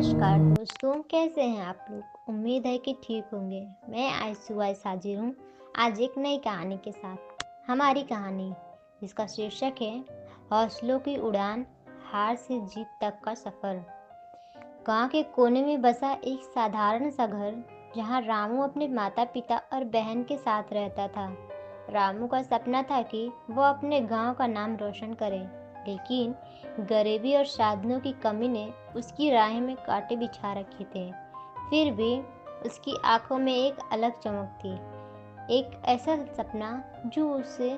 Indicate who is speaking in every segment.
Speaker 1: नमस्कार दोस्तों, कैसे हैं आप लोग। उम्मीद है कि ठीक होंगे। मैं आज हाजिर हूँ आज एक नई कहानी के साथ। हमारी कहानी जिसका शीर्षक है हौसलों की उड़ान, हार से जीत तक का सफर। गांव के कोने में बसा एक साधारण सा घर, जहां रामू अपने माता पिता और बहन के साथ रहता था। रामू का सपना था कि वो अपने गांव का नाम रोशन करे, लेकिन गरीबी और साधनों की कमी ने उसकी राह में कांटे बिछा रखे थे। फिर भी उसकी आंखों में एक अलग चमक थी, एक ऐसा सपना जो उसे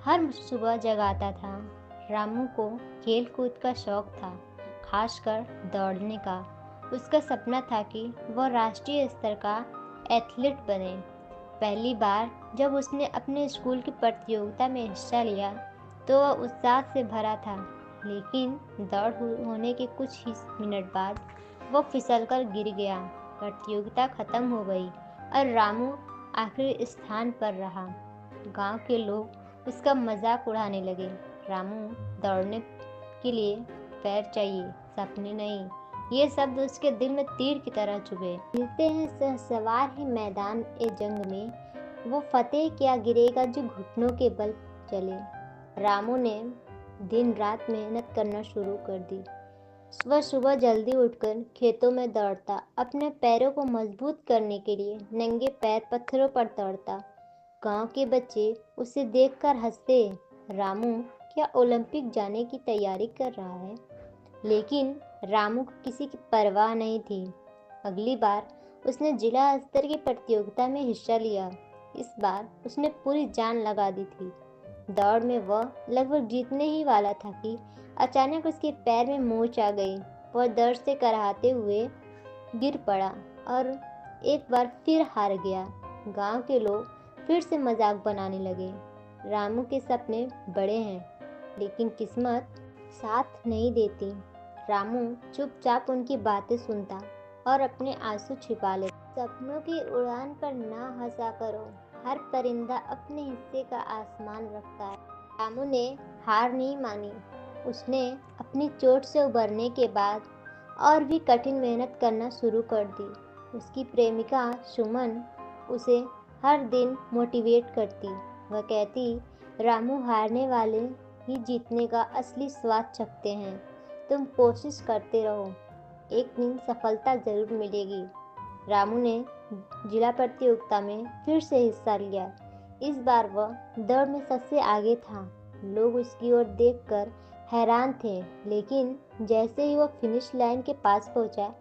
Speaker 1: हर सुबह जगाता था। रामू को खेल कूद का शौक था, खासकर दौड़ने का। उसका सपना था कि वह राष्ट्रीय स्तर का एथलीट बने। पहली बार जब उसने अपने स्कूल की प्रतियोगिता में हिस्सा लिया तो वह उत्साह से भरा था, लेकिन दौड़ होने के कुछ ही मिनट बाद वह फिसलकर गिर गया। प्रतियोगिता खत्म हो गई और रामू आखिरी स्थान पर रहा। गांव के लोग उसका मजाक उड़ाने लगे। रामू, दौड़ने के लिए पैर चाहिए, सपने नहीं। ये शब्द उसके दिल में तीर की तरह चुभे। मिलते हैं सहसवार ही मैदान ए जंग में, वो फतेह क्या गिरेगा जो घुटनों के बल चले। रामू ने दिन रात मेहनत करना शुरू कर दी। वह सुबह जल्दी उठकर खेतों में दौड़ता, अपने पैरों को मजबूत करने के लिए नंगे पैर पत्थरों पर दौड़ता। गांव के बच्चे उसे देखकर हंसते। रामू क्या ओलंपिक जाने की तैयारी कर रहा है? लेकिन रामू को किसी की परवाह नहीं थी। अगली बार उसने जिला स्तर की प्रतियोगिता में हिस्सा लिया। इस बार उसने पूरी जान लगा दी थी। दौड़ में वह लगभग जीतने ही वाला था कि अचानक उसके पैर में मोच आ गई। वह दर्द से कराहते हुए गिर पड़ा और एक बार फिर हार गया। गांव के लोग फिर से मजाक बनाने लगे। रामू के सपने बड़े हैं, लेकिन किस्मत साथ नहीं देती। रामू चुपचाप उनकी बातें सुनता और अपने आंसू छिपा लेता। सपनों की उड़ान पर ना हंसा करो, हर परिंदा अपने हिस्से का आसमान रखता है। रामू ने हार नहीं मानी। उसने अपनी चोट से उबरने के बाद और भी कठिन मेहनत करना शुरू कर दी। उसकी प्रेमिका सुमन उसे हर दिन मोटिवेट करती। वह कहती, रामू, हारने वाले ही जीतने का असली स्वाद चखते हैं। तुम कोशिश करते रहो, एक दिन सफलता जरूर मिलेगी। रामू ने जिला प्रतियोगिता में फिर से हिस्सा लिया। इस बार वह दौड़ में सबसे आगे था। लोग उसकी ओर देखकर हैरान थे, लेकिन जैसे ही वह फिनिश लाइन के पास पहुंचा,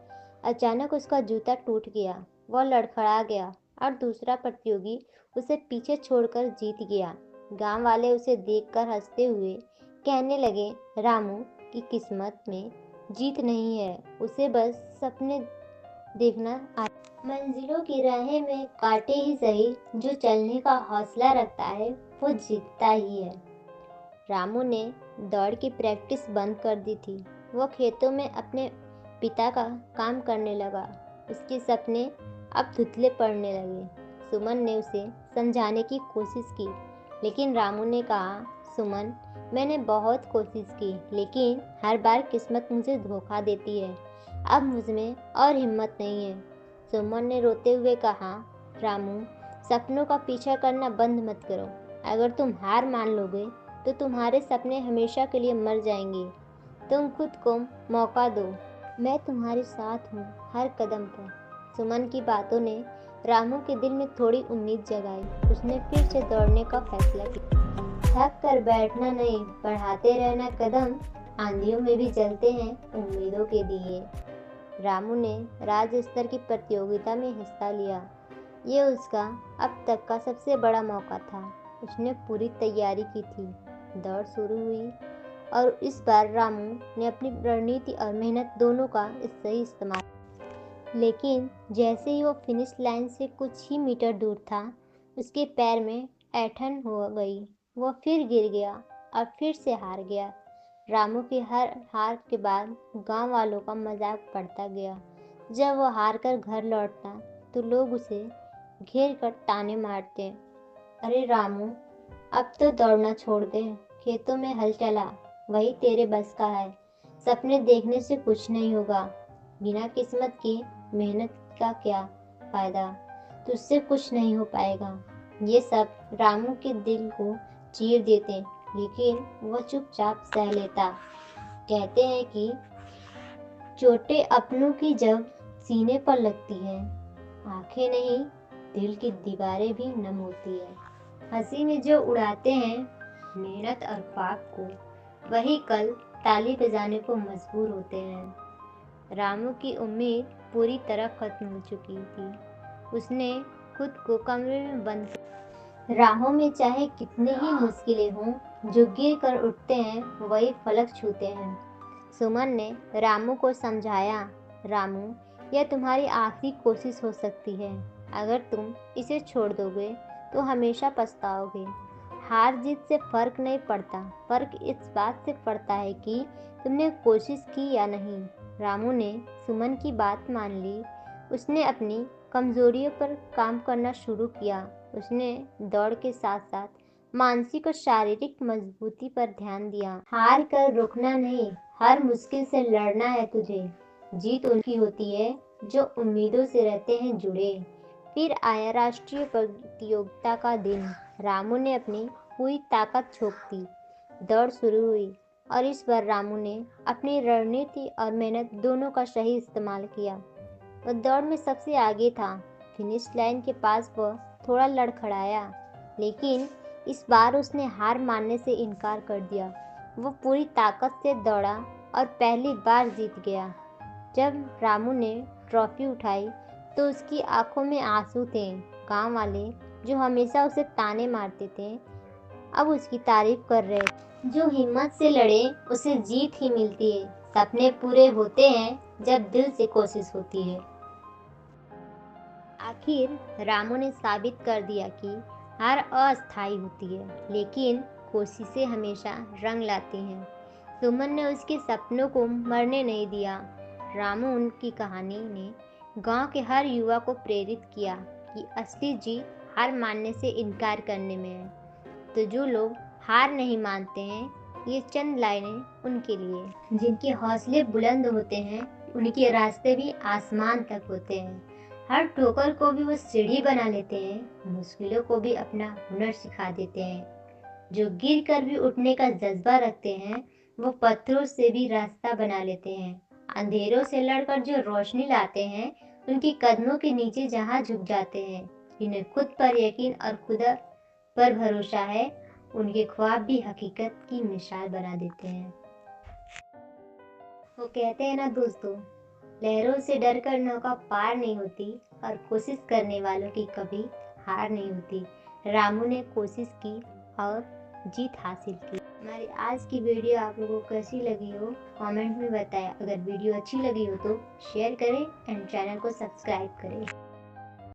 Speaker 1: अचानक उसका जूता टूट गया। वह लड़खड़ा गया और दूसरा प्रतियोगी उसे पीछे छोड़कर जीत गया। गांव वाले उसे देखकर हंसते हुए कहने लगे, रामू की किस्मत में जीत नहीं है, उसे बस सपने देखना आता। मंजिलों की राहें में कांटे ही सही, जो चलने का हौसला रखता है वो जीतता ही है। रामू ने दौड़ की प्रैक्टिस बंद कर दी थी। वह खेतों में अपने पिता का काम करने लगा। उसके सपने अब धुंधले पड़ने लगे। सुमन ने उसे समझाने की कोशिश की, लेकिन रामू ने कहा, सुमन, मैंने बहुत कोशिश की, लेकिन हर बार किस्मत मुझे धोखा देती है। अब मुझमें और हिम्मत नहीं है। सुमन ने रोते हुए कहा, रामू, सपनों का पीछा करना बंद मत करो। अगर तुम हार मान लोगे तो तुम्हारे सपने हमेशा के लिए मर जाएंगे। तुम खुद को मौका दो, मैं तुम्हारे साथ हूँ हर कदम पर। सुमन की बातों ने रामू के दिल में थोड़ी उम्मीद जगाई। उसने फिर से दौड़ने का फैसला किया। थक कर बैठना नहीं, बढ़ाते रहना कदम, आंधियों में भी जलते हैं उम्मीदों के दिए। रामू ने राज्य स्तर की प्रतियोगिता में हिस्सा लिया। ये उसका अब तक का सबसे बड़ा मौका था। उसने पूरी तैयारी की थी। दौड़ शुरू हुई और इस बार रामू ने अपनी रणनीति और मेहनत दोनों का सही इस्तेमाल। लेकिन जैसे ही वो फिनिश लाइन से कुछ ही मीटर दूर था, उसके पैर में ऐंठन हो गई। वह फिर गिर गया और फिर से हार गया। रामू की हर हार के बाद गांव वालों का मजाक बढ़ता गया। जब वह हार कर घर लौटता तो लोग उसे घेर कर ताने मारते, अरे रामू, अब तो दौड़ना छोड़ दे, खेतों में हल चला, वही तेरे बस का है, सपने देखने से कुछ नहीं होगा। बिना किस्मत की मेहनत का क्या फायदा, तुझसे कुछ नहीं हो पाएगा। ये सब रामू के दिल को चीर देते, लेकिन वह चुपचाप सह लेता। कहते हैं कि चोटें अपनों की जब सीने पर लगती हैं, आंखें नहीं दिल की दीवारें भी नम होती है। हंसी में जो उड़ाते हैं मेहनत और पाप को, वही कल ताली बजाने को मजबूर होते हैं। रामू की उम्मीद पूरी तरह खत्म हो चुकी थी। उसने खुद को कमरे में बंद कर, राहों में चाहे कितनी ही मुश्किलें हों, जो गिर कर उठते हैं वही फलक छूते हैं। सुमन ने रामू को समझाया, रामू, यह तुम्हारी आखिरी कोशिश हो सकती है। अगर तुम इसे छोड़ दोगे तो हमेशा पछताओगे। हार जीत से फर्क नहीं पड़ता, फर्क इस बात से पड़ता है कि तुमने कोशिश की या नहीं। रामू ने सुमन की बात मान ली। उसने अपनी कमजोरियों पर काम करना शुरू किया। उसने दौड़ के साथ साथ मानसिक और शारीरिक मजबूती पर ध्यान दिया। हार कर रुकना नहीं, हर मुश्किल से लड़ना है तुझे। जीत उनकी होती है जो उम्मीदों से रहते हैं जुड़े। फिर आया राष्ट्रीय प्रतियोगिता का दिन। रामू ने अपनी पूरी ताकत झोंक दी। दौड़ शुरू हुई और इस बार रामू ने अपनी रणनीति और मेहनत दोनों का सही इस्तेमाल किया। वह दौड़ में सबसे आगे था। फिनिश लाइन के पास वह थोड़ा लड़खड़ाया, लेकिन इस बार उसने हार मानने से इनकार कर दिया। वो पूरी ताकत से दौड़ा और पहली बार जीत गया। जब रामू ने ट्रॉफी उठाई तो उसकी आंखों में आंसू थे। गांव वाले जो हमेशा उसे ताने मारते थे, अब उसकी तारीफ कर रहे। जो हिम्मत से लड़े उसे जीत ही मिलती है। सपने पूरे होते हैं जब दिल से कोशिश होती है। आखिर रामू ने साबित कर दिया कि हार अस्थायी होती है, लेकिन कोशिशें हमेशा रंग लाती हैं। सुमन ने उसके सपनों को मरने नहीं दिया। रामू उनकी कहानी ने गांव के हर युवा को प्रेरित किया कि असली जीत हार मानने से इनकार करने में है। तो जो लोग हार नहीं मानते हैं, ये चंद लाइनें उनके लिए। जिनके हौसले बुलंद होते हैं, उनके रास्ते भी आसमान तक होते हैं। हर ठोकर को भी वो सीढ़ी बना लेते हैं, मुश्किलों को भी अपना हुनर सिखा देते हैं। जो गिर कर भी उठने का जज्बा रखते हैं, वो पत्थरों से भी रास्ता बना लेते हैं। अंधेरों से लड़कर जो रोशनी लाते हैं, उनके कदमों के नीचे जहाँ झुक जाते हैं। जिन्हें खुद पर यकीन और खुदा पर भरोसा है, उनके ख्वाब भी हकीकत की मिसाल बना देते हैं। वो कहते हैं ना दोस्तों, लहरों से डरकर नौका पार नहीं होती और कोशिश करने वालों की कभी हार नहीं होती। रामू ने कोशिश की और जीत हासिल की। हमारी आज की वीडियो आप लोगों को कैसी लगी हो कमेंट में बताएं। अगर वीडियो अच्छी लगी हो तो शेयर करें एंड चैनल को सब्सक्राइब करें।